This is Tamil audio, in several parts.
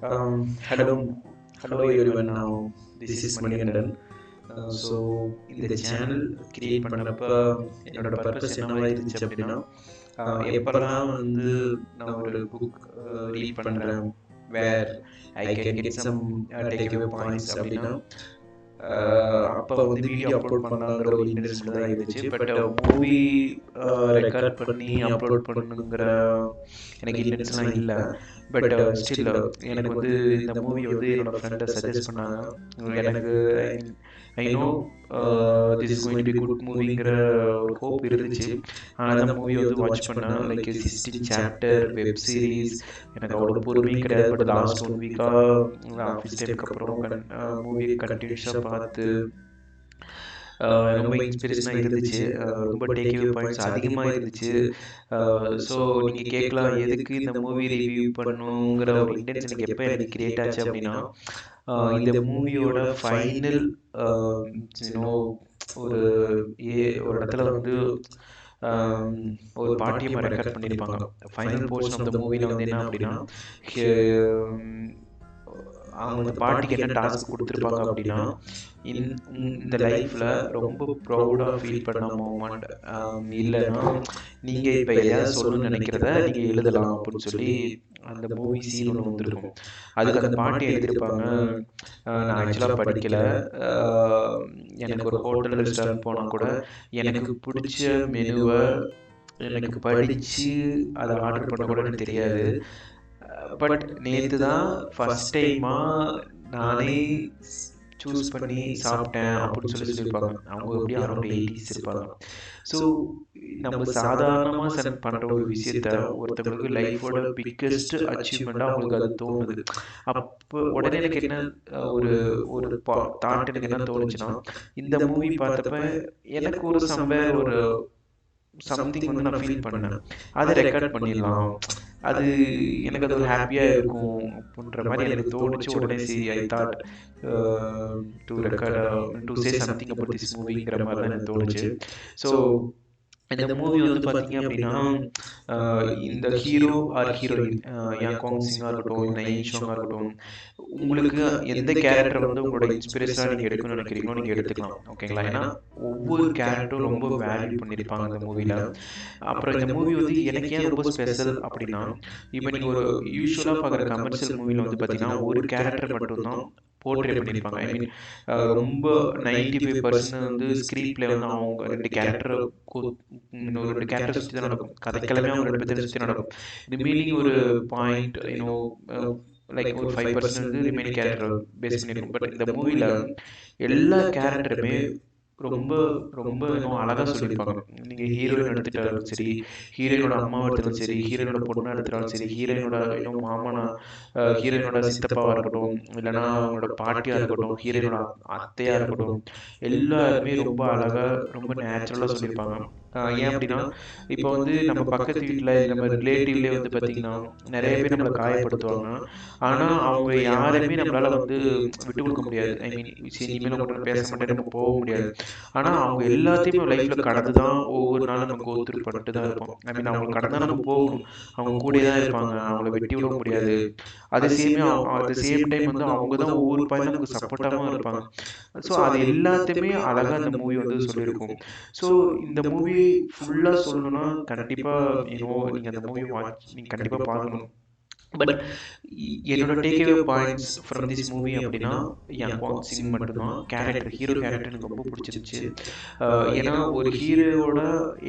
Hello, hello everyone. Now this is Manikandan. So இந்த சேனல் கிரியேட் பண்ணுறப்ப என்னோட பர்பஸ் என்னவா இருந்துச்சு அப்படின்னா, எப்போல்லாம் வந்து நான் ஒரு புக் ரீட் பண்ணுறேன், where I can get some take away points அப்படின்னா, அப்போ வந்து வீடியோ அப்லோட் பண்ணலாங்கிற ஒரு இன்ட்ரெஸ்ட் தான் இருந்துச்சு. பட் மூவி ரெக்கார்ட் பண்ணி அப்லோட் பண்ணுங்கிற எனக்கு இன்ட்ரெஸ்ட்லாம் இல்லை. பட் ஸ்டில் எனக்கு வந்து இந்த மூவி வந்து என்னோடய ஃப்ரெண்டை சஜஸ்ட் பண்ணாங்க. எனக்கு I know this is going to be good மூவிங்கிற ஒரு ஹோப் இருந்துச்சு. ஆனால் அந்த மூவி வந்து வாட்ச் பண்ணேன். Like 16 chapter web series. எனக்கு அவ்வளோ பொறுமையும் கிடையாது. பட் லாஸ்ட் 1 வீக்காக ஆஃபீஸ் டைமுக்கு அப்புறம் மூவி கண்டினியூஸாக பார்த்து ரொம்ப இன்ஸ்பிரேஷனாக இருந்துச்சு. ரொம்ப டேக்அவே பாயிண்ட்ஸ் அதிகமாக இருந்துச்சு. ஸோ நீங்கள் கேட்கலாம், எதுக்கு இந்த மூவி ரிவ்யூ பண்ணுங்கிற ஒரு இன்டென்ஸ் எனக்கு எப்போ எனக்கு கிரியேட் ஆச்சு அப்படின்னா, இந்த மூவியோட ஃபைனல் ஒரு ஒரு இடத்துல வந்து ஒரு பாட்டியம்மா ரெக்கார்ட் பண்ணியிருப்பாங்க. ஃபைனல் போர்ஷன் ஆஃப் த மூவியில் வந்து என்ன அப்படின்னா, அவங்க அந்த பாட்டிக்கு என்ன டாஸ்க் கொடுத்துருப்பாங்க அப்படின்னா, இந்த லைஃப்பில் ரொம்ப ப்ரௌடாக ஃபீல் பண்ண மூமெண்ட் இல்லைன்னா, நீங்கள் இப்போ எதையாவது சொல்லணும்னு நினைக்கிறத நீங்கள் எழுதலாம் அப்படின்னு சொல்லி அந்த மூவி சீன் ஒன்று வந்திருக்கும். அதுக்கு அந்த பாட்டி எழுதியிருப்பாங்க. நான் ஆக்சுவலாக படிக்கலை, எனக்கு ஒரு ஹோட்டல் ரெஸ்டாரண்ட் போனால் கூட எனக்கு பிடிச்ச மெனுவை எனக்கு படித்து அதை ஆர்டர் பண்ண கூட எனக்கு தெரியாது. பட் நேற்று தான் ஃபஸ்ட் டைமாக நானே சூஸ் பண்ணி சாப்பிட்டேன் அப்படின்னு சொல்லியிருப்பாங்க. அவங்க எப்படி அரௌண்ட் 80s இருப்பாங்க. ஸோ நம்ம சாதாரணமாக பண்ணுற ஒரு விஷயத்த ஒருத்தவங்களுக்கு லைஃபோட பிக்கெஸ்ட் அச்சீவ்மெண்ட்டாக அவங்களுக்கு அது தோணுது. அப்போ உடனே எனக்கு என்ன ஒரு ஒரு தாட் எனக்கு என்ன தோணுச்சுன்னா, இந்த மூவி பார்த்தப்ப எனக்கு ஒரு சம்வேர் ஒரு சம்திங் வந்து நான் ஃபீல் பண்ணேன். அதை ரெக்கார்ட் பண்ணிடலாம், அது எனக்கு அது ஒரு ஹாப்பியாக இருக்கும் அப்படின்ற மாதிரி எனக்கு தோணுச்சு. உடனே I thought to record to say something about this மூவிங்கிற மாதிரி தான் எனக்கு தோணுச்சு. ஸோ இந்த மூவி வந்து பார்த்தீங்க அப்படின்னா, இந்த ஹீரோ ஆர் ஹீரோயின் யாங் காங் சிங்காக இருக்கட்டும், நயன் ஷோங்காக இருக்கட்டும், உங்களுக்கு எந்த கேரக்டர் வந்து உங்களோட இன்ஸ்பிரேஷனாக நீங்கள் எடுக்கணும்னு நினைக்கிறீங்களோ நீங்கள் எடுத்துக்கலாம். ஓகேங்களா? ஏன்னா ஒவ்வொரு கேரக்டரும் ரொம்ப வேல்யூ பண்ணியிருப்பாங்க அந்த மூவியில். அப்புறம் இந்த மூவி வந்து எனக்கு ஏன் ரொம்ப ஸ்பெஷல் அப்படின்னா, இப்போ நீங்கள் ஒரு யூஸ்வலாக பார்க்குற கமர்ஷியல் மூவியில் வந்து பார்த்தீங்கன்னா, ஒரு கேரக்டர் மட்டும்தான் போர்ட்ரே பண்ணியிருப்பாங்க. ஐ மீன் ரொம்ப 95% வந்து ஸ்க்ரீன் பிளே வந்து அவங்க 2 கேரக்டரை இன்னும் 2 கேரக்டர் சுற்றி தான் நடக்கும். கதைக்கிழமை அவங்க 2 பேரை சுற்றி நடக்கும். ரிமைனிங் ஒரு பாயிண்ட் லைக் ஒரு 5% வந்து ரிமைனிங் கேரக்டர் பேஸ் பண்ணியிருக்கும். பட் இந்த மூவியில் எல்லா கேரக்டருமே ரொம்ப ரொம்ப இன்னும் அழகாக சொல்லியிருப்பாங்க. நீங்கள் ஹீரோயின் எடுத்துட்டாலும் சரி, ஹீரோயினோட அம்மாவை எடுத்தாலும் சரி, ஹீரோயினோட பொண்ணை எடுத்துட்டாலும் சரி, ஹீரோயினோட இன்னும் மாமனா, ஹீரோயினோட சித்தப்பாவாக இருக்கட்டும், இல்லைனா அவங்களோட பாட்டியாக இருக்கட்டும், ஹீரோயினோட அத்தையாக இருக்கட்டும், எல்லாருமே ரொம்ப அழகாக ரொம்ப நேச்சுரலாக சொல்லியிருப்பாங்க. ஏன் அப்படின்னா, இப்போ வந்து நம்ம பக்கத்து வீட்டில் நம்ம ரிலேட்டிவ்லேயே வந்து பார்த்திங்கன்னா நிறைய பேர் நம்மளை காயப்படுத்துவாங்க. ஆனால் அவங்க யாரையுமே நம்மளால் வந்து விட்டு கொடுக்க முடியாது. ஐ மீன் இனிமேல் உங்கள்கிட்ட பேச மாட்டேன், நம்ம போக முடியாது. ஆனால் அவங்க எல்லாத்தையுமே லைஃப்பில் கடந்து தான் ஒவ்வொரு நாளும் நம்ம கோத்ரூ பண்ணிட்டு தான் இருப்போம். ஐ மீன் அவங்க கடந்து தான் நம்ம போகணும். அவங்க கூட தான் இருப்பாங்க, அவங்கள வெட்டி விட முடியாது. அது சேம் டைம் வந்து அவங்க தான் ஒவ்வொரு பாயிண்ட் நமக்கு சப்போர்ட்டாகவும் இருப்பாங்க. ஸோ அது எல்லாத்தையுமே அழகாக இந்த மூவி வந்து சொல்லியிருக்கும். ஸோ இந்த மூவி ஃபுல்லாக சொல்லணும்னா கண்டிப்பாக நீங்கள் அந்த மூவி நீங்கள் கண்டிப்பாக பார்க்கணும். பட் என்னோட takeaway points from this movie அப்படின்னா, யாங் குவாங் சிங் மட்டும்தான். ஹீரோ கேரக்டர் எனக்கு ரொம்ப பிடிச்சிருந்துச்சு. ஏன்னா ஒரு ஹீரோவோட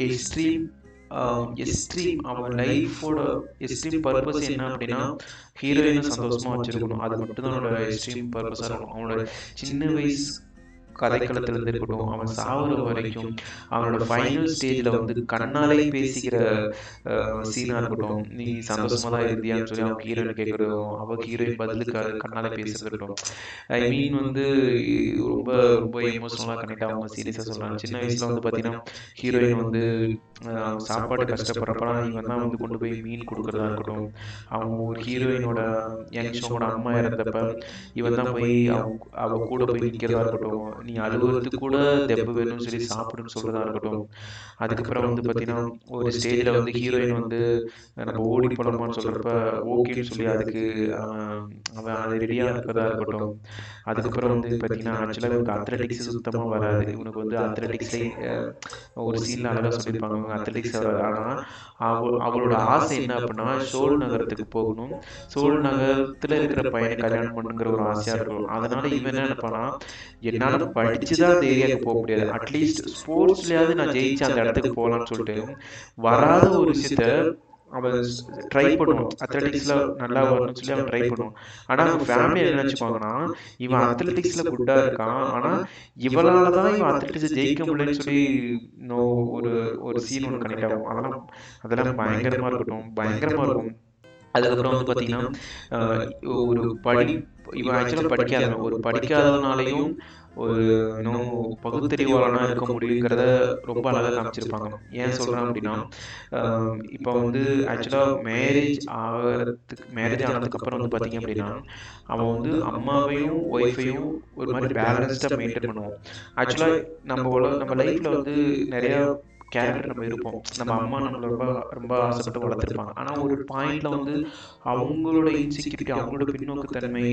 எக்ஸ்ட்ரீம் அவன் லைஃபோட எக்ஸ்ட்ரீம் பர்பஸ் என்ன அப்படின்னா, ஹீரோயினை சந்தோஷமாக வச்சுருக்கணும். அது மட்டும் தான் அவனோட எக்ஸ்ட்ரீம் பர்பஸாக இருக்கணும். அவனோட சின்ன வயசு கதைக்களத்துலேருந்து இருக்கட்டும், அவன் சாகுற வரைக்கும், அவனோட ஃபைனல் ஸ்டேஜில் வந்து கண்ணாலே பேசிக்கிற சீனாக இருக்கட்டும், நீ சந்தோஷமாக தான் இருந்தியான்னு சொல்லி அவன் ஹீரோயின் கேட்குறதும், அவள் ஹீரோயின் பதிலுக்கு கண்ணாலே பேசுறது இருக்கட்டும். ஐ மீன் வந்து ரொம்ப ரொம்ப எமோஷனலாக கனெக்ட் ஆகும். சீரியஸாக சொல்கிறாங்க. சின்ன வயசில் வந்து பார்த்தீங்கன்னா, ஹீரோயின் வந்து சாப்பாடு கஷ்டப்படுறப்பலாம் இவன் தான் வந்து கொண்டு போய் மீன் கொடுக்குறதா இருக்கட்டும், அவங்க ஒரு ஹீரோயினோட யங்ஷோட அம்மா இறந்தப்ப இவன் தான் போய் அவள் கூட போய் நிற்கிறதா இருக்கட்டும், நீ அழுவுறதுக்கு கூட தெம்பு வேணும்னு சொல்லி சாப்பிடுன்னு சொல்கிறதா இருக்கட்டும். அதுக்கப்புறம் வந்து பார்த்தீங்கன்னா ஒரு ஸ்டேஜில் வந்து ஹீரோயின் வந்து நம்ம ஓடி போகலாமான்னு சொல்கிறப்ப ஓகேன்னு சொல்லி அதுக்கு அவன் அவன் அது ரெடியாக இருக்கிறதா இருக்கட்டும். அதுக்கப்புறம் வந்து பார்த்தீங்கன்னா ஆக்சுவலாக இவனுக்கு அத்லெட்டிக்ஸ் சுத்தமாக வராது. இவனுக்கு வந்து அத்லெட்டிக்ஸ்லேயே ஒரு சீனில் அழகாக சொல்லியிருப்பாங்க இவங்க அத்லெட்டிக்ஸ் வராது. ஆனால் அவளோட ஆசை என்ன அப்படின்னா சோல் நகரத்துக்கு போகணும், சோல் நகரத்தில் இருக்கிற பையனை கல்யாணம் பண்ணுங்கிற ஒரு ஆசையாக இருக்கும். அதனால இவன் என்ன நினைப்பானா, என்னால் படிச்சு தான் அந்த ஏரியாவுக்கு போக முடியாது, அட்லீஸ்ட் ஸ்போர்ட்ஸ்லையாவது நான் ஜெயிச்சு அந்த இடத்துக்கு போகலான்னு சொல்லிட்டு வராத ஒரு விஷயத்த அவன் ட்ரை பண்ணுவான். அத்லெட்டிக்ஸில் நல்லா வரணும்னு சொல்லி அவன் ட்ரை பண்ணுவான். ஆனால் அவங்க ஃபேமிலி என்ன நினச்சிப்பாங்கன்னா, இவன் அத்லெட்டிக்ஸில் குட்டாக இருக்கான், ஆனால் இவளால் தான் இவன் அத்லெட்டிக்ஸை ஜெயிக்க முடியலன்னு சொல்லி நோ ஒரு ஒரு சீன் ஒன்று கனெக்ட் ஆகும். அதெல்லாம் அதெல்லாம் பயங்கரமாக இருக்கட்டும், பயங்கரமாக இருக்கும். அதுக்கப்புறம் வந்து பார்த்தீங்கன்னா ஒரு இவன் ஆக்சுவலாக படிக்காதவன், ஒரு படிக்காதவனாலையும் ஒரு இன்னும் பகுத்தறிவாளனாக இருக்க முடியுங்கிறத ரொம்ப அழகாக காமிச்சிருப்பாங்க. ஏன் சொல்கிறேன் அப்படின்னா, இப்போ வந்து ஆக்சுவலாக மேரேஜ் ஆனதுக்கப்புறம் வந்து பார்த்தீங்க அப்படின்னா அவன் வந்து அம்மாவையும் ஒய்ஃபையும் ஒரு மாதிரி பேலன்ஸ்டாக மெயின்டைன் பண்ணுவான். ஆக்சுவலாக நம்ம லைஃப்பில் வந்து நிறையா கேரக்டர் நம்ம இருப்போம். நம்ம அம்மா நம்மளை ரொம்ப ரொம்ப ஆசைப்பட்டு வளர்த்துருப்பாங்க. ஆனால் ஒரு பாயிண்ட்ல வந்து அவங்களோட இன்செக்யூரிட்டி, அவங்களோட பின்னோக்குத்தன்மை,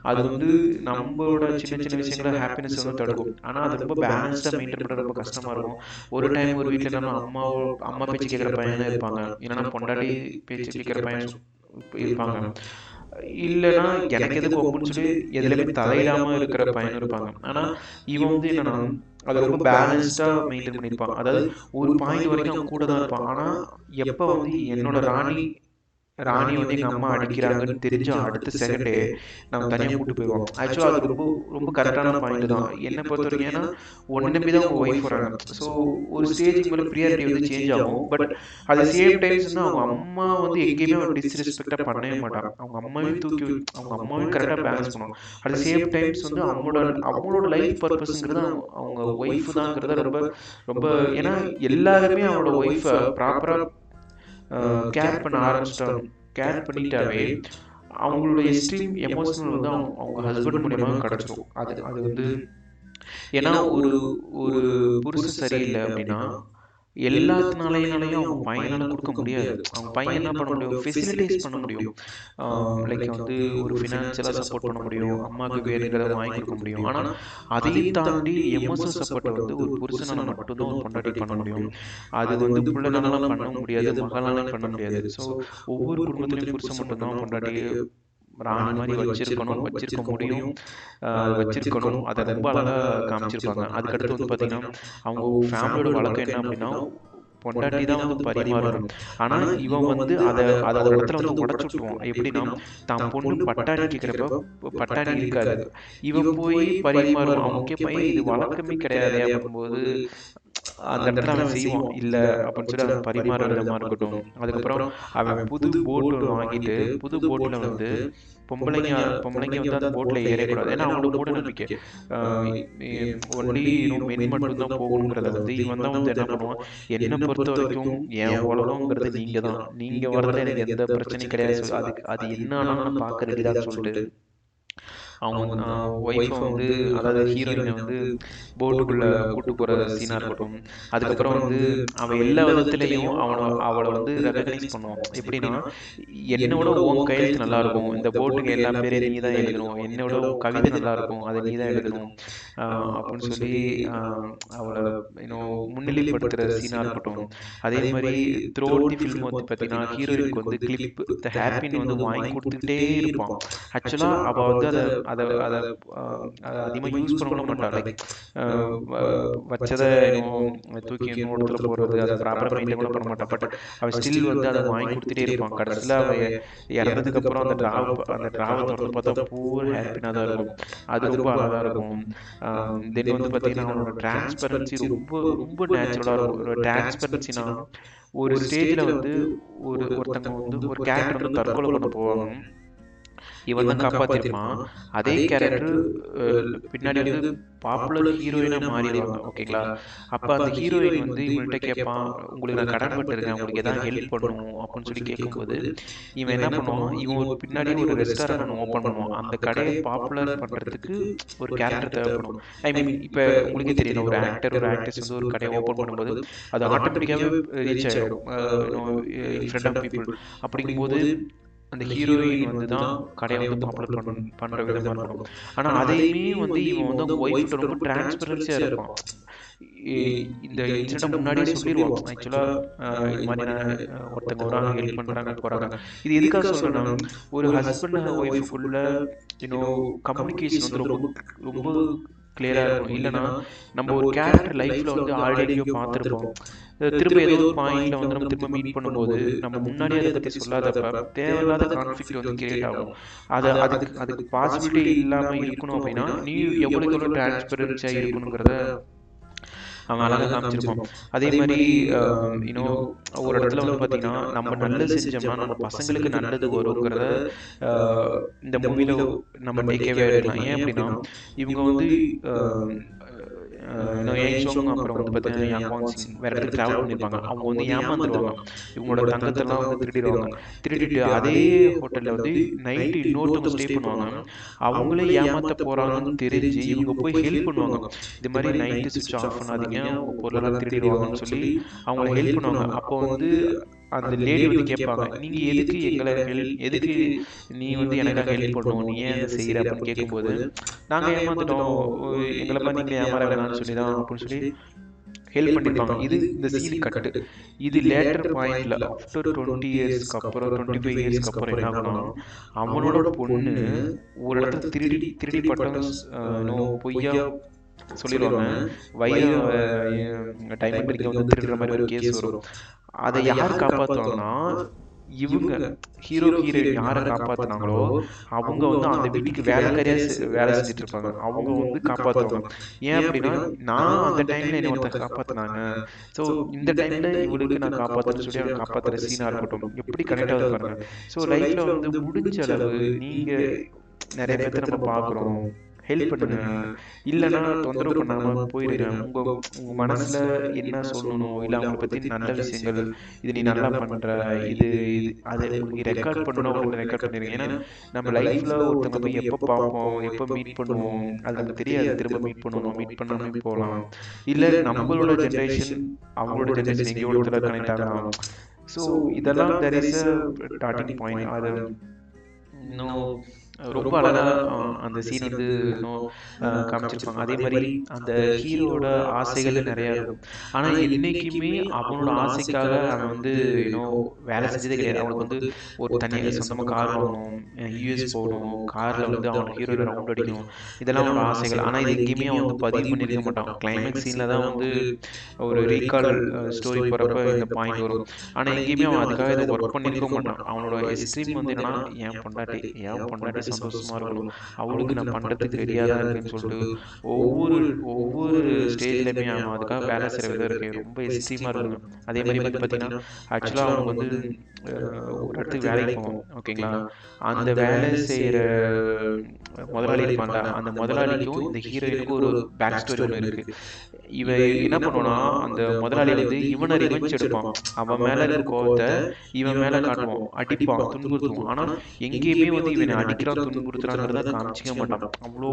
அது வந்து நம்மளோட சின்ன சின்ன விஷயங்கள ஹாப்பினஸ் வந்து தடுக்கும். ஆனால் அது ரொம்ப பேலன்ஸ்டாக மெயின்டைன் பண்ணுறது ரொம்ப கஷ்டமா இருக்கும். ஒரு டைம் ஒரு வீட்டில் என்னன்னா அம்மா பேச்சு கேட்குற பையனும் இருப்பாங்க, இல்லைன்னா பொண்டாட்டி பேச்சு கேட்குற பையன் இருப்பாங்க, இல்லைன்னா எனக்கு எதுக்கு ஒப்புன்னு சொல்லி எதுலையுமே தலையிடாமல் இருக்கிற பையனும் இருப்பாங்க. ஆனால் இவன் வந்து என்னன்னா அதை ரொம்ப பேலன்ஸ்டாக மெயின்டைன் பண்ணியிருப்பான். அதாவது ஒரு பாயிண்ட் வரைக்கும் அவன் கூட தான் இருப்பான். ஆனால் எப்போ வந்து என்னோட ராணி வந்து எங்கள் அம்மா அடிக்கிறாங்கன்னு தெரிஞ்ச அடுத்த செகண்டே நம்ம தனியாக கூட்டு போயிடுவோம். ஆக்சுவலாக அது ரொம்ப ரொம்ப கரெக்டான பாயிண்ட் தான் என்னை பொறுத்த வரைக்கும். ஏன்னா ஒன்று நம்பி தான் அவங்க ஒய்ஃப் வராங்க. ஸோ ஒரு ஸ்டேஜுக்கு மேலே ப்ரியாரிட்டி வந்து சேஞ்ச் ஆகும். பட் அது சேம் டைம்ஸ் வந்து அவங்க அம்மா வந்து எங்கேயுமே ஒரு டிஸ்ரெஸ்பெக்டாக பண்ணவே மாட்டாங்க. அவங்க அம்மாவையும் அவங்க அம்மாவையும் கரெக்டாக பேலன்ஸ் பண்ணுவாங்க. அட் சேம் டைம்ஸ் வந்து அவங்களோட லைஃப் பர்பஸ்ங்கிறது அவங்க ஒய்ஃப் தாங்கிறத ரொம்ப ரொம்ப, ஏன்னா எல்லாருமே அவங்களோட ஒய்ஃபை ப்ராப்பராக கேர் பண்ண ஆரம்பிச்சிட்டாங்க. கேர் பண்ணிட்டாவே அவங்களோட எஸ்ட்ரீம் எமோஷனல் வந்து அவங்க ஹஸ்பண்ட் மூலியமாக கிடச்சிரும். அது அது வந்து ஏன்னா ஒரு ஒரு புருஷன் சரியில்லை அப்படின்னா எல்லாத்தினாலையும் அவங்க பையனால கொடுக்க முடியாது. அவங்க பையன் என்ன பண்ண முடியும், ஃபெசிலிட்டேட் பண்ண முடியும். லைக் வந்து ஒரு ஃபினான்ஷியலாக சப்போர்ட் பண்ண முடியும், அம்மாவுக்கு வேணுங்கிறத வாங்கி கொடுக்க முடியும். ஆனால் அதையும் தாண்டி எமோஷனல் சப்போர்ட்டை வந்து ஒரு புருஷனால் மட்டும்தான் ஒரு பொண்டாட்டி பண்ண முடியும். அது வந்து பிள்ளைனாலாம் பண்ண முடியாது, மகளாலையும் பண்ண முடியாது. ஸோ ஒவ்வொரு குடும்பத்திலையும் புருஷன் மட்டும்தான் பொண்டாட்டி ராணி மாதிரி வச்சிருக்க முடியும், வச்சிருக்கணும். அதை ரொம்ப அழகாக காமிச்சிருப்பாங்க. அதுக்கடுத்து வந்து பார்த்தீங்கன்னா அவங்க ஃபேமிலியோட வழக்கம் என்ன அப்படின்னா பொண்டாட்டி தான் வந்து பரிமாறணும். ஆனால் இவன் வந்து அதை ஒரு இடத்துல வந்து உடச்சு விட்டுருவான். எப்படின்னா தான் பொண்ணு பட்டாணி கேட்குறப்ப பட்டாணி இருக்காது, இவன் போய் பரிமாறுவான். அவன் கேட்பான், இது வழக்கமே கிடையாது அப்படிங்கும்போது அந்த இடத்துல அவன் செய்வான். இல்லை அப்படின்னு சொல்லி அவன் பரிமாற விதமாக இருக்கட்டும். அதுக்கப்புறம் அவன் புது போட்டு வாங்கிட்டு புது போட்டில் வந்து பொம்பளைங்க வந்து அந்த போட்டில் ஏறக்கூடாது. ஏன்னா அவங்களோட மூட நம்பிக்கை ஒன்லி மென் மட்டும்தான் போகணுங்கிறத வந்து இவன் தான் வந்து என்ன பண்ணுவான், என்னை பொறுத்த வரைக்கும் என் உலகங்கிறது நீங்கள் தான், நீங்கள் வரதுல எனக்கு எந்த பிரச்சனையும் கிடையாது, அது என்ன ஆனாலும் நான் பார்க்க ரெடிதான்னு சொல்லிட்டு அவங்க ஒய்ஃபை வந்து, அதாவது ஹீரோயினை வந்து போட்டுக்குள்ளே கூட்டு போகிற சீனாக இருக்கட்டும். அதுக்கப்புறம் வந்து அவன் எல்லா விதத்துலேயும் அவளை வந்து ரெகக்னைஸ் பண்ணுவான். எப்படின்னா என்னோட உன் கையெழுத்து நல்லாயிருக்கும், இந்த போட்டுக்கு எல்லா பேரையும் நீ தான் எழுதணும், என்னோட கவிதை நல்லாயிருக்கும் அதை நீ தான் எழுதணும் அப்படின்னு சொல்லி அவளை இன்னும் முன்னிலைப்படுத்துகிற சீனாக இருக்கட்டும். அதே மாதிரி த்ரூ அவுட் தி ஃபில்ம் வந்து பார்த்தீங்கன்னா ஹீரோயினுக்கு வந்து கிளிப் த ஹேப்பின்னு வந்து வாங்கி கொடுத்துக்கிட்டே இருப்பான். ஆக்சுவலாக அவள் வந்து அதை அதிகமாக யூஸ் பண்ண மாட்டாள். லைக் வச்சதை தூக்கி இன்னொரு இடத்துல போடுறது, அதை ப்ராப்பராக மெயின்டைன் கூட பண்ண மாட்டாள். பட் அவள் ஸ்டில் வந்து அதை வாங்கி கொடுத்துட்டே இருப்பான். கடைசியில் அவள் இறந்ததுக்கப்புறம் அந்த டிராவை திறந்து பார்த்தா பூர் ஹாப்பினாக தான் இருக்கும். அது ரொம்ப அழகாக இருக்கும். தென் வந்து பார்த்தீங்கன்னா அவனோட டிரான்ஸ்பரன்சி ரொம்ப ரொம்ப நேச்சுரலாக இருக்கும். ஒரு டிரான்ஸ்பரன்சினா ஒரு ஸ்டேஜில் வந்து ஒருத்தங்க வந்து ஒரு கேரக்டர் வந்து தற்கொலை பண்ண போவாங்க. இவன் தான் காப்பாற்றிருப்பான். அதே கேரக்டர் பின்னாடி வந்து பாப்புலர் ஹீரோயினாக மாறிடுவாங்க. ஓகேங்களா? அப்போ அந்த ஹீரோயின் வந்து இவன்கிட்ட கேட்பான், உங்களுக்கு நான் கடன்பட்டிருக்கேன், உங்களுக்கு எதாவது ஹெல்ப் பண்ணணும் அப்படின்னு சொல்லி கேட்கும்போது இவன் என்ன பண்ணுவான், இவன் பின்னாடி ஒரு ரெஸ்டாரண்ட் ஒன்று ஓப்பன் பண்ணுவான். அந்த கடையை பாப்புலர் பண்ணுறதுக்கு ஒரு கேரக்டர் தேவைப்படும். ஐ மீன் இப்போ உங்களுக்கே தெரியணும், ஒரு ஆக்டர் ஒரு ஆக்ட்ரஸ் வந்து ஒரு கடையை ஓப்பன் பண்ணும்போது அது ஆட்டோமேட்டிக்காகவே ரீச் ஆகிடும் இன் ஃப்ரண்ட் ஆஃப் பீப்புள். அப்படிங்கும்போது அந்த ஹீரோயின் வந்து தான் கடையை வந்து பாப்புலர் பண்ணுற விதமாக இருக்கணும். ஆனால் அதையுமே வந்து இவன் வந்து அவங்க ஒய்ஃப்ட்ட ரொம்ப டிரான்ஸ்பரன்சியாக இருப்பான். இந்த இன்சிடென்ட் முன்னாடியே சொல்லிடுவான். ஆக்சுவலாக இது மாதிரி நான் ஒருத்தங்க வராங்க, ஹெல்ப் பண்ணுறாங்க, போகிறாங்க. இது எதுக்காக சொல்கிறேன்னா, ஒரு ஹஸ்பண்ட் அண்ட் ஒய்ஃபுக்குள்ள கம்யூனிகேஷன் வந்து ரொம்ப ரொம்ப கிளியராக இருக்கணும். இல்லைனா நம்ம ஒரு கேரக்டர் லைஃப்பில் வந்து ஆல்ரெடி எங்கேயோ பார்த்துருப்போம். திரும்ப ஏதோ ஒரு பாயிண்ட்ல வந்து நம்ம திரும்ப மீட் பண்ணும்போது நம்ம முன்னாடி அதை பற்றி சொல்லாதப்ப தேவையில்லாத கான்ஃப்ளிக்ட் வந்து கிரியேட் ஆகும். அதுக்கு பாசிபிலிட்டி இல்லாமல் இருக்கணும் அப்படின்னா நீ எவ்வளோக்கு எவ்வளோ டிரான்ஸ்பரன்சியாக இருக்கணுங்கிறத அவன் அழகாக காமிச்சிருப்பான். அதே மாதிரி இன்னும் ஒரு இடத்துல வந்து பார்த்தீங்கன்னா, நம்ம நல்லது செஞ்சோம்னா நம்ம பசங்களுக்கு நல்லது வருங்கிறத இந்த மூவியில் நம்ம டேக்கவே எடுக்கலாம். ஏன் அப்படின்னா இவங்க வந்து அப்புறம் வந்து பார்த்தீங்கன்னா யாங்வான் சிங் வேற இடத்துக்கு ட்ராவல் பண்ணியிருப்பாங்க. அவங்க வந்து ஏமாந்துருவாங்க. இவங்களோட தங்கத்தெல்லாம் வந்து திருடிடுவாங்க. திருடிட்டு அதே ஹோட்டலில் வந்து நைட்டு இன்னொருத்தவங்க ஸ்டே பண்ணுவாங்க. அவங்களே ஏமாற்ற போகிறாங்கன்னு தெரிஞ்சு இவங்க போய் ஹெல்ப் பண்ணுவாங்க. இது மாதிரி நைட்டு சுவிட்ச் ஆஃப் பண்ணாதீங்க, உங்கள் பொருளெல்லாம் திருடிடுவாங்கன்னு சொல்லி அவங்கள ஹெல்ப் பண்ணுவாங்க. அப்போ வந்து அந்த லேடி வந்து கேட்பாங்க, நீங்கள் எதுக்கு எங்களை எதுக்கு நீ வந்து எனக்காக ஹெல்ப் பண்ணணும், நீ ஏன் அதை செய்கிற அப்படின்னு கேட்கும்போது நாங்கள் ஏமாந்துட்டோம், எங்களை மாதிரி நீங்களே ஏமாற வேணாம்னு சொல்லி தான் அப்படின்னு சொல்லி ஹெல்ப் பண்ணியிருப்பாங்க. இது இந்த சீன் கட்டு. இது லேட்டர் பாயிண்ட்ல ஆஃப்டர் 20 இயர்ஸ்க்கு அப்புறம் 25 இயர்ஸ்க்கு அப்புறம் என்ன ஆகணும், அவனோட பொண்ணு ஒரு இடத்துல திருடி பட்டம் பொய்யா சொல்லிடுவாங்க. வைரம் டைமண்ட் ரிங்க வந்து திருடுற மாதிரி ஒரு கேஸ் வரும். அதை யார் காப்பாற்றுவாங்கன்னா இவங்க ஹீரோயின் யாரை காப்பாற்றினாங்களோ அவங்க வந்து அந்த வீட்டுக்கு வேலை செஞ்சுட்டு இருப்பாங்க. அவங்க வந்து காப்பாற்றுவாங்க. ஏன் அப்படின்னா நான் அந்த டைம்ல என்ன ஒருத்தர் காப்பாற்றினாங்க, ஸோ இந்த டைம்ல இவளுக்கு நான் காப்பாற்றுன்னு சொல்லி அவங்க காப்பாற்றுற சீனா இருக்கட்டும், எப்படி கனெக்ட் ஆகுது பாருங்க. ஸோ லைஃப்ல வந்து முடிஞ்ச அளவு நீங்க நிறைய பேர்த்த நம்ம பார்க்குறோம், ஹெல்ப் பண்ணுங்க, இல்லைன்னா தொந்தரவு பண்ணாமல் போயிடுங்க. உங்கள் மனசில் என்ன சொல்லணும், இல்லை அவங்கள பற்றி நல்ல விஷயங்கள், இது நீ நல்லா பண்ணுற, இது அதை உங்களுக்கு ரெக்கார்ட் பண்ணணும் அவங்கள்ட்ட ரெக்கார்ட் பண்ணிடுங்க. ஏன்னா நம்ம லைஃப்பில் ஒருத்தவங்க போய் எப்போ பார்ப்போம், எப்போ மீட் பண்ணுவோம், அது நமக்கு தெரியாது. திரும்ப மீட் பண்ணுவோம், மீட் பண்ணாமல் போகலாம். இல்லை நம்மளோட ஜென்ரேஷன் அவங்களோட ஜென்ரேஷன் எங்கேயோ ஒருத்தர் கனெக்ட் ஆகலாம். ஸோ இதெல்லாம் there is a starting point. அது இன்னும் ரொம்ப அழகாக அந்த சீன் வந்து இன்னும் காமிச்சிருப்பாங்க. அதே மாதிரி அந்த ஹீரோட ஆசைகள் நிறையா இருக்கும். ஆனால் என்றைக்குமே அவனோட ஆசைக்காக அவன் வந்து இன்னும் வேலை செஞ்சதே கிடையாது. அவனுக்கு வந்து ஒரு தனியாக சொந்தமாக கார் வாங்கணும், யூஎஸ் போகணும், காரில் வந்து அவன் ஹீரோவில் ரவுண்ட் அடிக்கணும், இதெல்லாம் அவனோட ஆசைகள். ஆனால் இது எங்கேயுமே அவன் வந்து பதிவு பண்ணியிருக்க மாட்டான். கிளைமேக்ஸ் சீனில் தான் வந்து ஒரு ரீகால் ஸ்டோரி போகிறப்ப இந்த பாயிண்ட் வரும். ஆனால் எங்கேயுமே அவன் அதுக்காக இதை ஒர்க் பண்ணியிருக்க மாட்டான். அவனோட எக்ஸ்ட்ரீம் வந்து என்னன்னா என் பொண்டாட்டி சந்தோஷமா இருக்கணும், அவளுக்கு நான் பண்றதுக்கு ரெடியா தான் இருக்குன்னு சொல்லிட்டு ஒவ்வொரு ஸ்டேஜ்லயுமே அவன் அதுக்காக வேலை செய்யற விதம் இருக்கு, ரொம்ப எக்ஸ்ட்ரீமா இருக்குங்க. அதே மாதிரி வந்து பாத்தீங்கன்னா ஆக்சுவலா அவங்க வந்து ஒரு இடத்துக்கு வேலைக்கு போவோம். ஓகேங்களா? அந்த வேலை செய்யற முதலாளி இருப்பாங்க. அந்த முதலாளிக்கும் இந்த ஹீரோயினுக்கும் ஒரு பேக் ஸ்டோரி ஒன்று இருக்கு. இவன் என்ன பண்ணுவானா, அந்த முதலாளி வந்து இவனை ரிவெஞ்ச் எடுப்பான். அவன் மேல இருக்க கோவத்தை இவன் மேல காட்டுவான், அடிப்பான், துன்புறுத்துவான். ஆனா எங்கேயுமே வந்து இவனை அடிக்கிறான், துன்புறுத்துறாங்கிறத காமிச்சிக்க மாட்டான். அவ்வளோ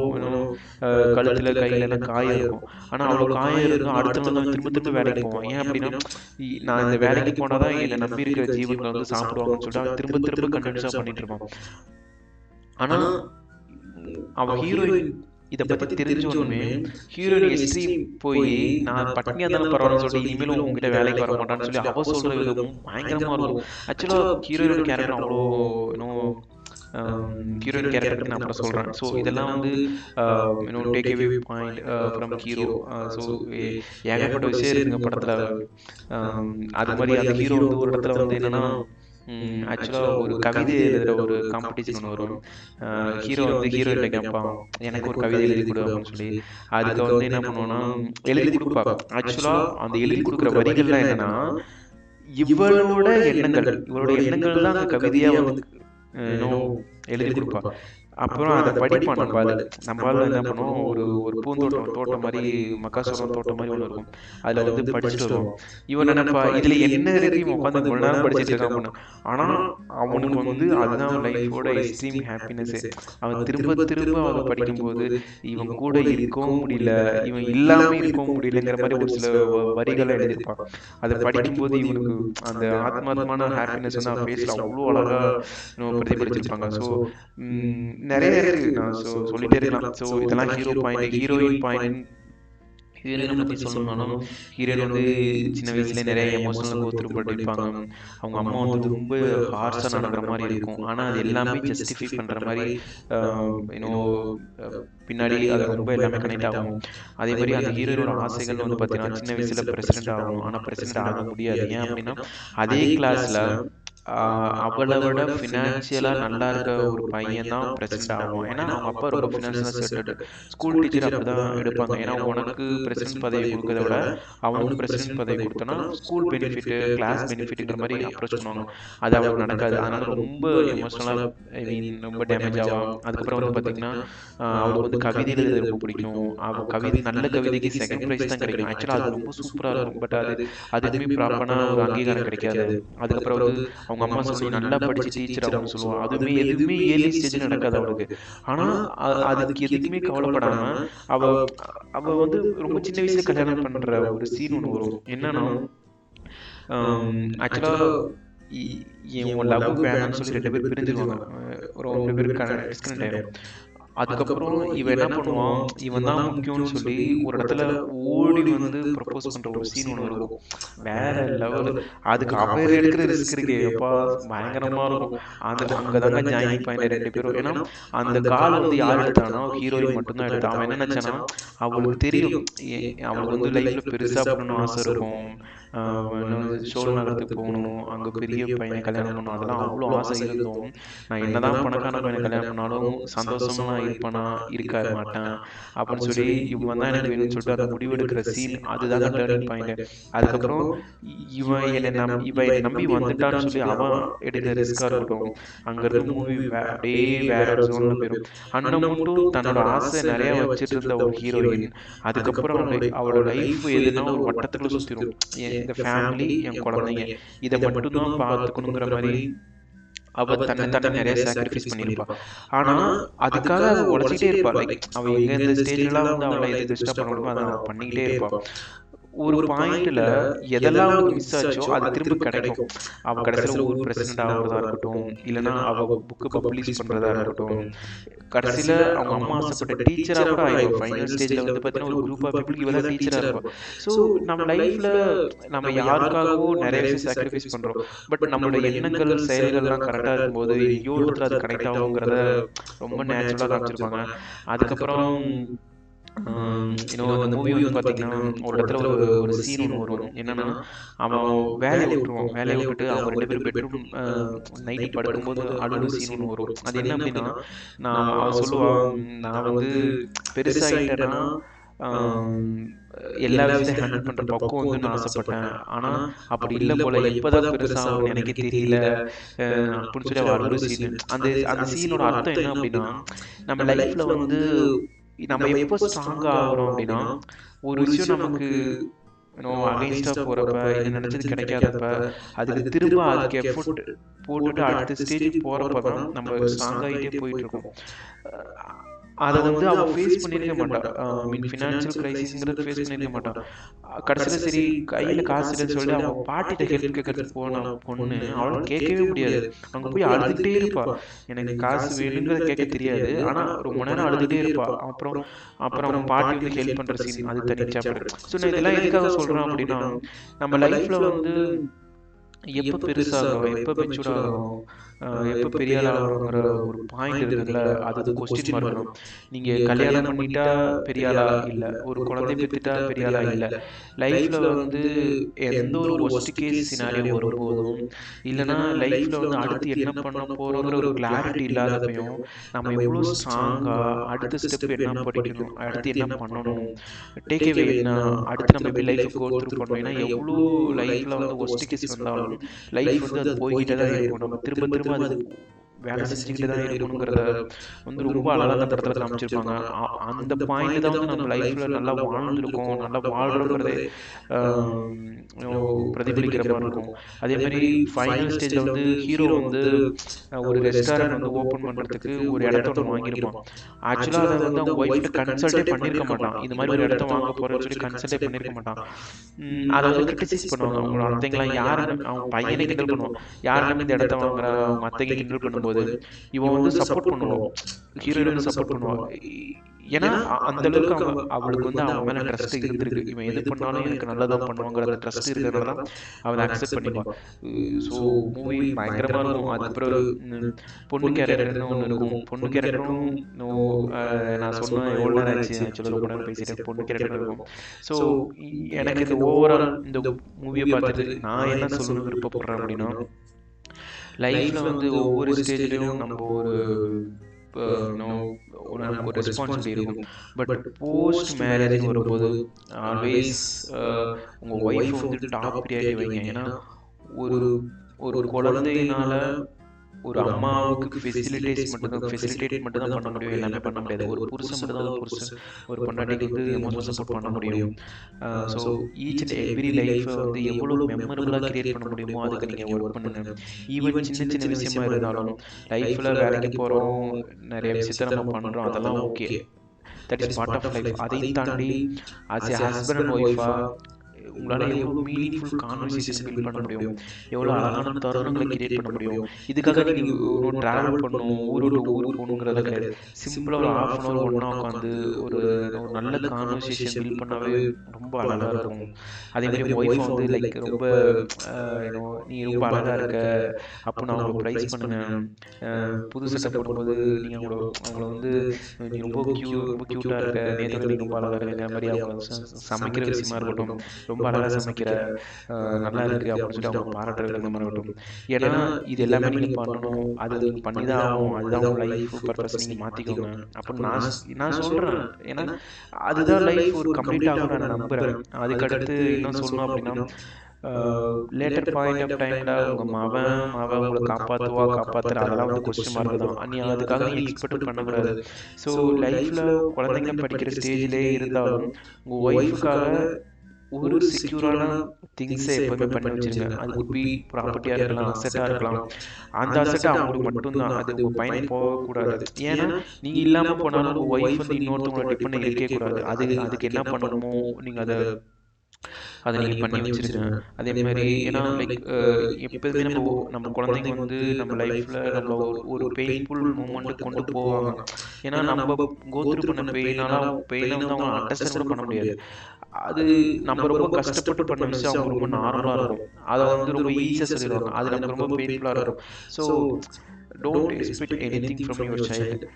கழுத்துல கையில எல்லாம் காயம் இருக்கும். ஆனா அவ்வளோ காயம் இருந்தும் அடுத்த நாள் தான் திரும்ப திரும்ப வேலைக்கு போவான். ஏன் அப்படின்னா நான் இந்த வேலைக்கு போனாதான் என்னை நம்பி இருக்கிற ஜீவன்கள் வந்து சாப்பிடுவாங்கன்னு சொல்லிட்டு திரும்ப திரும்ப கண்டென்ஸா பண்ணிட்டு இருப்பான். ஆனா அவன் ஹீரோயின் இதை பத்தி தெரிஞ்சோன்னு ஹீரோயின் எக்ஸ்ட்ரீம் போய் நான் பட்னியா இருந்தாலும் பரவாயில்ல சொல்லி இனிமேலும் உங்ககிட்ட வேலைக்கு வர மாட்டான்னு சொல்லி அவ சொல்ற விதமும் பயங்கரமா இருக்கும். ஆக்சுவலா ஹீரோயின் கேரக்டர் அவ்வளோ ஹீரோயின் கேரக்டர் நான் அப்புறம் சொல்கிறேன். ஸோ இதெல்லாம் வந்து take away point from hero. So ஏகப்பட்ட விஷயம் இருக்குங்க படத்தில். அது மாதிரி அந்த ஹீரோ வந்து ஒரு இடத்துல வந்து என்னன்னா ஆக்சுவலாக ஒரு கவிதை எழுதுகிற ஒரு காம்படிஷன் ஒன்று வரும். ஹீரோ வந்து ஹீரோயின்ட்ட கேட்பான், எனக்கு ஒரு கவிதை எழுதி கொடு அப்படின்னு சொல்லி. அதுக்கு வந்து என்ன பண்ணுவோன்னா எழுதி கொடுப்பாங்க. ஆக்சுவலாக அந்த எழுதி கொடுக்குற வரிகள்லாம் என்னன்னா இவளோட எண்ணங்கள் தான் அந்த கவிதையாக வந்து எழுதி கொடுப்பா. அப்புறம் அதை படிப்பான் நம்மளால என்ன பண்ணுவோம், ஒரு ஒரு தோட்டம் மாதிரி, மக்காசோளம் தோட்டம் மாதிரி ஒன்று இருக்கும். அதில் வந்து படிச்சுட்டு வருவோம். இவன் நினைப்பா இதில் என்ன இருக்கு, இவன் உட்காந்து இவ்வளோ நேரம் படிச்சுட்டு இருக்கான் பண்ண. ஆனால் அவனுக்கு வந்து அதுதான் லைஃபோட எக்ஸ்ட்ரீம் ஹாப்பினஸ்ஸே. அவன் திரும்ப திரும்ப அதை படிக்கும்போது இவன் கூட இருக்கவும் முடியல, இவன் இல்லாமல் இருக்கவும் முடியலங்கிற மாதிரி ஒரு சில வரிகளை எழுதியிருப்பான். அதை படிக்கும்போது இவனுக்கு அந்த ஆத்மாத்மான ஹாப்பினஸ் வந்து அவன் ஃபேஸில் அவ்வளோ அழகாக பிரதிபலிச்சிருப்பாங்க. ஸோ நிறைய இருக்கு, நான் சொல்லிட்டே இருக்கலாம். ஸோ இதெல்லாம் ஹீரோ பாயிண்ட். ஹீரோயினை பற்றி சொல்லணும்னாலும், ஹீரோயின் வந்து சின்ன வயசுல நிறைய எமோஷனல் கோத்ரூ பண்ணியிருப்பாங்க. அவங்க அம்மா வந்து ரொம்ப ஹார்ஷாக நடக்கிற மாதிரி இருக்கும். ஆனால் அது எல்லாமே ஜஸ்டிஃபை பண்ணுற மாதிரி இன்னும் பின்னாடி அது ரொம்ப எல்லாமே கனெக்ட் ஆகும். அதே மாதிரி அந்த ஹீரோயினோட ஆசைகள் வந்து பார்த்தீங்கன்னா, சின்ன வயசுல பிரசிடென்ட் ஆகணும், ஆனால் பிரசிடென்ட் ஆக முடியாது. ஏன் அப்படின்னா அதே கிளாஸ்ல அவளை விட ஃபினான்ஷியலாக நல்லா இருக்க ஒரு பையன் தான் பிரசிடென்ட் ஆகும். ஏன்னா அவங்க அப்பா ரொம்ப ஃபினான்ஷியலாக செட்டடு. ஸ்கூல் டீச்சர் அப்படி தான் எடுப்பாங்க. ஏன்னா உனக்கு பிரசிடென்ட் பதவி கொடுக்கறத விட அவனுக்கு பிரசிடென்ட் பதவி கொடுத்தோன்னா ஸ்கூல் பெனிஃபிட்டு, கிளாஸ் பெனிஃபிட்டுங்கிற மாதிரி அப்ரோச் பண்ணுவாங்க. அது அவளுக்கு நடக்காது. அதனால ரொம்ப எமோஷனலாக, ஐ மீன் ரொம்ப டேமேஜ் ஆகும். அதுக்கப்புறம் வந்து பார்த்தீங்கன்னா அவளுக்கு வந்து கவிதை எழுத ரொம்ப பிடிக்கும். அவள் நல்ல கவிதைக்கு செகண்ட் ப்ரைஸ் தான் கிடைக்கும். ஆக்சுவலாக அது ரொம்ப சூப்பராக இருக்கும். பட் அதுக்குமே ப்ராப்பரான ஒரு அங்கீகாரம் கிடைக்காது. அதுக்கப்புறம் வந்து அவங்க அம்மா சொல்லி நல்லா படிச்சு டீச்சர் ஆகும்னு சொல்லுவாங்க. எதுவுமே ஏர்லி ஸ்டேஜ் நடக்காது அவளுக்கு. ஆனா அதுக்கு எதுக்குமே கவலைப்படாம அவ அவ வந்து ரொம்ப சின்ன வயசுல கல்யாணம் பண்ற ஒரு சீன் ஒன்று வரும். என்னன்னா ஆக்சுவலா உன் லவ் வேணும்னு சொல்லி 2 பேர் பிரிஞ்சிருவாங்க. ஒரு 2 பேருக்கு டிஸ்கனெக்ட் ஆயிடும். அதுக்கப்புறம் இவன் என்ன பண்ணுவான், இவன் தான் முக்கியம்னு சொல்லி ஒரு இடத்துல ஓடி வந்து ப்ரப்போஸ் பண்ற ஒரு சீன் ஒன்று இருக்கும். வேற லெவல். அதுக்கு அவர் எடுக்கிற ரிஸ்க் இருக்கு எப்பா, பயங்கரமா இருக்கும். அங்கதாங்க ஜாயின் பாயிண்ட் 2 பேரும். ஏன்னா அந்த கால் வந்து யார் எடுத்தானா, ஹீரோயின் மட்டும்தான் எடுத்தான். அவன் என்ன நினைச்சானா, அவளுக்கு தெரியும் அவளுக்கு வந்து லைஃப்ல பெருசா பண்ணணும்னு ஆசை இருக்கும், ஷோல் நகரத்துக்கு போகணும், அங்க பெரிய பையனை கல்யாணம் பண்ணணும், அதெல்லாம் அவ்வளோ ஆசை இருந்தோம். நான் என்னதான் பணக்கான பையனை கல்யாணம் பண்ணாலும் சந்தோஷமா இருப்பானா, இருக்க மாட்டான் அப்படின்னு சொல்லி இவன் தான் எனக்கு வேணும்னு சொல்லிட்டு அந்த முடிவு எடுக்கிற சீன், அதுதாங்க டேர்னிங் பாயிண்ட். அதுக்கப்புறம் இவன் என்னை நம்பி வந்துட்டான்னு சொல்லி அவன் எடுக்கிற ரிஸ்கா இருக்கட்டும். அங்க இருந்து மூவி அப்படியே வேற ஒரு ஜோன்ல போயிடும். அண்ணன் மட்டும் தன்னோட ஆசை நிறைய வச்சுட்டு இருந்த ஒரு ஹீரோயின், அதுக்கப்புறம் அவளோட லைஃப் எதுனா ஒரு வட்டத்துக்குள்ள சுத்திரும். இந்த ஃபேமிலி, என் குழந்தைங்க, இதை மட்டும்தான் பார்த்துக்கணுங்கிற மாதிரி அவ தன்னை நிறைய சாக்ரிஃபைஸ் பண்ணியிருப்பா. ஆனா அதுக்காக அவ உழைச்சிட்டே இருப்பா. லைக் அவ எங்க இந்த ஸ்டேஜ்லாம் வந்து அவளை எது டிஸ்டர்ப் பண்ண முடியுமோ அதை அவ பண்ணிக்கிட்டே இருப்பா. ஒரு பாயிண்ட்ல எதெல்லாம் அவளுக்கு மிஸ் ஆச்சோ அது திரும்ப கிடைக்கும். அவ கடைசியில ஊர் பிரசிடென்ட் ஆகுறதா இருக்கட்டும், இல்லைன்னா அவ புக்கு பப்ளிஷ் பண்றதா இருக்கட்டும், கடைசியில அவங்க அம்மா ஆசைப்பட்ட டீச்சரா கூட ஆயிடும். ஃபைனல் ஸ்டேஜ்ல வந்து பார்த்தீங்கன்னா ஒரு குரூப் ஆஃப் பீப்புளுக்கு இவ தான் டீச்சரா இருப்பா. ஸோ நம்ம லைஃப்ல நம்ம யாருக்காகவோ நிறைய விஷயம் சாக்ரிஃபைஸ் பண்றோம். பட் நம்மளோட எண்ணங்கள், செயல்கள்லாம் கரெக்டா இருக்கும்போது எங்கேயோ இடத்துல அது கனெக்ட் ஆகுங்கிறத ரொம்ப நேச்சுரலா காமிச்சிருப்பாங்க. அதுக்கப்புறம் அந்த மூவி வந்து பார்த்தீங்கன்னா ஒரு இடத்துல ஒரு சீன் ஒன்று வரும். என்னன்னா அவன் வேலையை விட்டுட்டு அவங்க 2 பேரும் பெட்ரூம் நைட்டு படுக்கும்போது அழுகிற சீன் ஒன்று வரும். அது என்ன அப்படின்னா, அவன் சொல்லுவான், நான் வந்து பெருசாகிட்டேன்னா எல்லா விஷயத்தையும் ஹேண்டில் பண்ற பக்குவம் வந்து நான் ஆசைப்பட்டேன். ஆனா அப்படி இல்லை போல, எப்பதான் பெருசாகும்னு எனக்கே தெரியல அப்படின்னு சொல்லி அவள் அழுகிற சீன். அந்த சீனோட அர்த்தம் என்ன அப்படின்னா, நம்ம லைஃப்ல வந்து நம்ம எப்போ ஸ்ட்ராங் ஆகிறோம் அப்படின்னா, ஒரு விஷயம் நமக்கு அகைன்ஸ்டா போறப்ப, இல்லை நினைச்சது கிடைக்காதப்ப, அதுக்கு எஃபோர்ட் போட்டுட்டு அடுத்த ஸ்டேஜுக்கு போறப்ப தான் நம்ம ஸ்ட்ராங் ஆகிட்டே போயிட்டு இருக்கோம். அதை வந்து அவள் ஃபேஸ் பண்ணியிருக்க மாட்டான். மீன் ஃபினான்ஷியல் கிரைசிஸ்ங்கிறது ஃபேஸ் பண்ணியிருக்க மாட்டான். கடைசியில் சரி கையில் காசு இல்லைன்னு சொல்லிட்டு அவன் பாட்டிகிட்ட ஹெல்ப் கேட்கறதுக்கு போன பொண்ணு அவளால் கேட்கவே முடியாது. அங்கே போய் அழுதுகிட்டே இருப்பா. எனக்கு காசு வேணுங்கிறத கேட்க தெரியாது, ஆனால் ரொம்ப நேரம் அழுதுகிட்டே இருப்பா. அப்புறம் அவன் பாட்டி வந்து ஹெல்ப் பண்ணுற சீன், அது தனி சாப்டர். ஸோ நான் இதெல்லாம் எதுக்காக சொல்கிறேன் அப்படின்னா, நம்ம லைஃப்பில் வந்து எப்போ பெருசாகிறோம், எப்போ மெச்சூர் ஆகிறோம், எப்போ பெரிய ஆள் ஆகிறோங்கிற ஒரு பாயிண்ட் இருக்குல்ல, அது கொஸ்டின் மார்க் தான். நீங்கள் கல்யாணம் பண்ணிட்டா பெரிய ஆளா இல்லை, ஒரு குழந்தை பெற்றுட்டா பெரிய ஆளா இல்லை. லைஃப்பில் வந்து எந்த ஒரு ஒஸ்ட் கேஸ் சினாரியோ வரும்போதும், இல்லைனா லைஃப்பில் வந்து அடுத்து என்ன பண்ண போகிறோங்கிற ஒரு கிளாரிட்டி இல்லாதப்பையும் நம்ம எவ்வளோ ஸ்ட்ராங்காக அடுத்த ஸ்டெப் என்ன படிக்கணும், அடுத்து என்ன பண்ணணும், டேக் அவே என்ன, அடுத்து நம்ம எப்படி லைஃப்பை கோ த்ரூ பண்ணணும். ஏன்னா எவ்வளோ லைஃப்பில் வந்து ஒஸ்ட் கேஸ் வந்தாலும் லைஃப் வந்து அது போய்கிட்டே தான் இருக்கும். நம்ம திரும்ப திரும்ப அது வேலை செஞ்சுக்கிட்டு தான் இருக்கணுங்கிறத வந்து ரொம்ப அழகாக அந்த படத்தில் காமிச்சிருப்பாங்க. அந்த பாயிண்ட் தான் வந்து நம்ம லைஃப்பில் நல்லா வாழ்ந்துருக்கோம், நல்லா வாழ்கிறோங்கிறதே பிரதிபலிக்கிற மாதிரி இருக்கும். அதேமாதிரி ஃபைனல் ஸ்டேஜில் வந்து ஹீரோ வந்து ஒரு ரெஸ்டாரண்ட் வந்து ஓப்பன் பண்ணுறதுக்கு ஒரு இடத்த ஒன்று வாங்கியிருப்பான். ஆக்சுவலாக அதை வந்து அவங்க ஒய்ஃப்கிட்ட கன்சல்ட்டே பண்ணியிருக்க மாட்டான். இந்த மாதிரி ஒரு இடத்த வாங்க போகிறேன்னு சொல்லி கன்சல்ட்டே பண்ணியிருக்க மாட்டான். அதை வந்து கிரிட்டிசைஸ் பண்ணுவாங்க அவங்களோட அத்தைங்களாம். யாருன்னு அவன் பையனே கிண்டல் பண்ணுவான், யாருன்னு இந்த இடத்த வாங்குற அவங்க அத்தைங்க கிண்டல் பண்ணும்போது இவன் வந்து சப்போர்ட் பண்ணுவான், ஹீரோயின் வந்து சப்போர்ட் பண்ணுவான். ஏன்னா அந்த அளவுக்கு அவளுக்கு வந்து அவன் மேலே ட்ரஸ்ட் இருந்திருக்கு. இவன் எது பண்ணாலும் எனக்கு நல்லதான் பண்ணுவாங்கிற அந்த ட்ரஸ்ட் இருக்கிறதுனால தான் அவன் அக்செப்ட் பண்ணிப்பான். ஸோ மூவி பயங்கரமாக இருக்கும். அதுக்கப்புறம் பொண்ணு கேரக்டர்னு ஒன்று இருக்கும். பொண்ணு கேரக்டரும் நான் சொன்ன எவ்வளோ நேரம் ஆச்சு, ஆக்சுவலாக ரொம்ப நேரம் பேசிட்டேன். பொண்ணு கேரக்டர் இருக்கும். ஸோ எனக்கு இந்த ஓவரால் இந்த மூவியை பார்த்துட்டு நான் என்ன சொல்லணும்னு விருப்பப்படுறேன் அப்படின்னா, லைஃப்பில் வந்து ஒவ்வொரு ஸ்டேஜ்லேயும் நம்ம நமக்கு ஒரு ரெஸ்பான்சிபிலிட்டி இருக்கும். பட் போஸ்ட் மேரேஜ் வரும்போது ஆல்வேஸ் உங்கள் ஒய்ஃப் வந்து டாப் ப்ரியாரிட்டி வைங்க. ஏன்னா ஒரு ஒரு குழந்தையினால ஒரு அம்மாவுக்கு ஃபெசிலிட்டேட் மட்டும் தான் பண்ண முடியும், எல்லாமே பண்ண முடியாது. ஒரு புருஷன் மட்டும் தான் ஒரு பொண்டாட்டிக்கு வந்து எமோஷனல் சப்போர்ட் பண்ண முடியும். ஸோ ஈச் அண்ட் எவ்ரி லைஃப்பை வந்து எவ்வளோ மெமரபுளாக கிரியேட் பண்ண முடியுமோ அதுக்கு நீங்கள் ஒர்க் பண்ணுங்க. ஈவன் சின்ன சின்ன விஷயமா இருந்தாலும் லைஃப்பில் வேலைக்கு போகிறோம், நிறைய விஷயத்த நம்ம பண்ணுறோம், அதெல்லாம் okay, that is part of life. அதையும் தாண்டி ஆஸ் எ ஹஸ்பண்ட் அண்ட் ஒய்ஃபாக உங்களால் எவ்வளோ மீனிங்ஃபுல் கான்வர்சேஷன் பில்ட் பண்ண முடியும், எவ்வளோ அழகான தருணங்களை கிரியேட் பண்ண முடியும். இதுக்காக நீங்கள் ட்ராவல் பண்ணணும், ஊரோட ஊர் போகணுங்கிறது கிடையாது. சிம்பிளாக ஒரு ½ அன் ஹவர் ஒன்றா உட்காந்து ஒரு நல்ல கான்வர்சேஷன் பில்ட் பண்ணாவே ரொம்ப அழகாக இருக்கும். அதேமாதிரி ஒய்ஃப் வந்து லைக் ரொம்ப நீ ரொம்ப அழகாக இருக்க அப்போ நான் அவங்கள ப்ரைஸ் பண்ணுவேன். புது சட்டை போடும்போது நீங்கள் அவங்கள வந்து நீ ரொம்ப க்யூட்டாக இருக்க, நேற்று நீ ரொம்ப அழகாக இருக்க, இந்த மாதிரி அவங்க சமைக்கிற விஷயமா இருக்கட்டும், ரொம்ப அழகாக சமைக்கிற, நல்லா இருக்குது அப்படின்னு சொல்லி அவங்க பாராட்டுறது இந்த மாதிரி இருக்கட்டும். ஏன்னா இது எல்லாமே நீங்கள் பண்ணணும், அது நீங்கள் பண்ணி தான் ஆகும். அதுதான் உங்கள் லைஃப் பர்பஸ், நீங்கள் மாற்றிக்கோங்க அப்படின்னு நான் சொல்கிறேன். ஏன்னா அதுதான் லைஃப் ஒரு கம்ப்ளீட் ஆகும் நான் நம்புகிறேன். அதுக்கடுத்து என்ன சொல்லணும் அப்படின்னா, லேட்டர் பாயிண்ட் ஆஃப் டைமில் உங்கள் மவன் உங்களை காப்பாற்றுற அதெல்லாம் வந்து கொஸ்டின் மார்க் தான். நீ அதுக்காக நீ எக்ஸ்பெக்ட் பண்ணக்கூடாது. ஸோ லைஃப்பில் குழந்தைங்க படிக்கிற ஸ்டேஜ்லேயே இருந்தாலும் உங்கள் ஒய்ஃபுக்காக ஒரு செக்யூரான திங்ஸை எப்போவுமே பண்ணி வச்சுருங்க. அது குட் பி ப்ராப்பர்ட்டியாக இருக்கலாம், அசெட்டாக இருக்கலாம். அந்த அசெட்டை அவங்களுக்கு மட்டும்தான், அது உங்கள் பையன் போகக்கூடாது. ஏன்னா நீங்கள் இல்லாமல் போனாலும் உங்கள் ஒய்ஃப் வந்து இன்னொருத்தவங்களோட டிபெண்ட் இருக்கக்கூடாது. அதுக்கு என்ன பண்ணணுமோ நீங்கள் அதை நீங்கள் பண்ணி வச்சுருங்க. அதேமாதிரி ஏன்னா லைக் எப்போதுமே நம்ம குழந்தைங்க வந்து நம்ம லைஃப்பில் நம்ம ஒரு பெயின்ஃபுல் மூமெண்ட்டு கொண்டு போவாங்க. ஏன்னா நம்ம கோத்ரூ பண்ண பெயினை வந்து அவங்க அண்டர்ஸ்டாண்ட் கூட பண்ண முடியாது. அது நம்ம ரொம்ப கஷ்டப்பட்டு பண்ண விஷயம் அவங்க ரொம்ப நார்மலாக இருக்கும். அதை வந்து ரொம்ப ஈஸியாக சொல்லிடுவாங்க. அது நமக்கு ரொம்ப பெயின்ஃபுல்லாக இருக்கும். So don't expect anything from your child.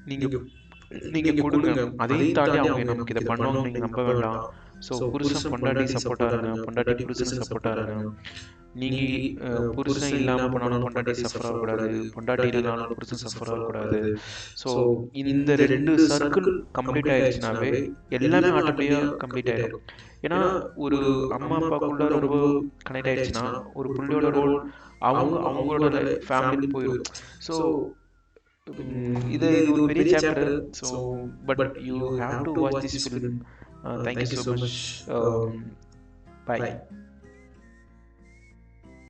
நீங்கள் கொடுங்க. அதையும் தாண்டி அவங்க நமக்கு இதை பண்ணுவாங்க நீங்கள் நம்ப வேண்டாம். ஸோ புருஷன் பொண்டாட்டி சப்போர்ட்டாக இருங்க, பொண்டாட்டி புருஷனுக்கு சப்போர்ட்டாக இருங்க. நீங்கள் புருஷன் இல்லாமல் போனாலும் பொண்டாட்டி சஃபர் ஆகக்கூடாது, பொண்டாட்டி இல்லைனாலும் புருஷன் சஃபர் ஆகக்கூடாது. ஸோ இந்த 2 சர்க்கிள் கம்ப்ளீட் ஆயிடுச்சுனாவே எல்லாமே ஆட்டோமேட்டிக்காக கம்ப்ளீட் ஆகிடும். ஏன்னா ஒரு அம்மா அப்பாக்குள்ள ரொம்ப கனெக்ட் ஆயிடுச்சுன்னா ஒரு பிள்ளையோட ரோல் அவங்களோட ஃபேமிலிக்கு போயிடும். ஸோ இது ஒரு பெரிய chapter. So but you have to watch this film. Thank you so much. Bye.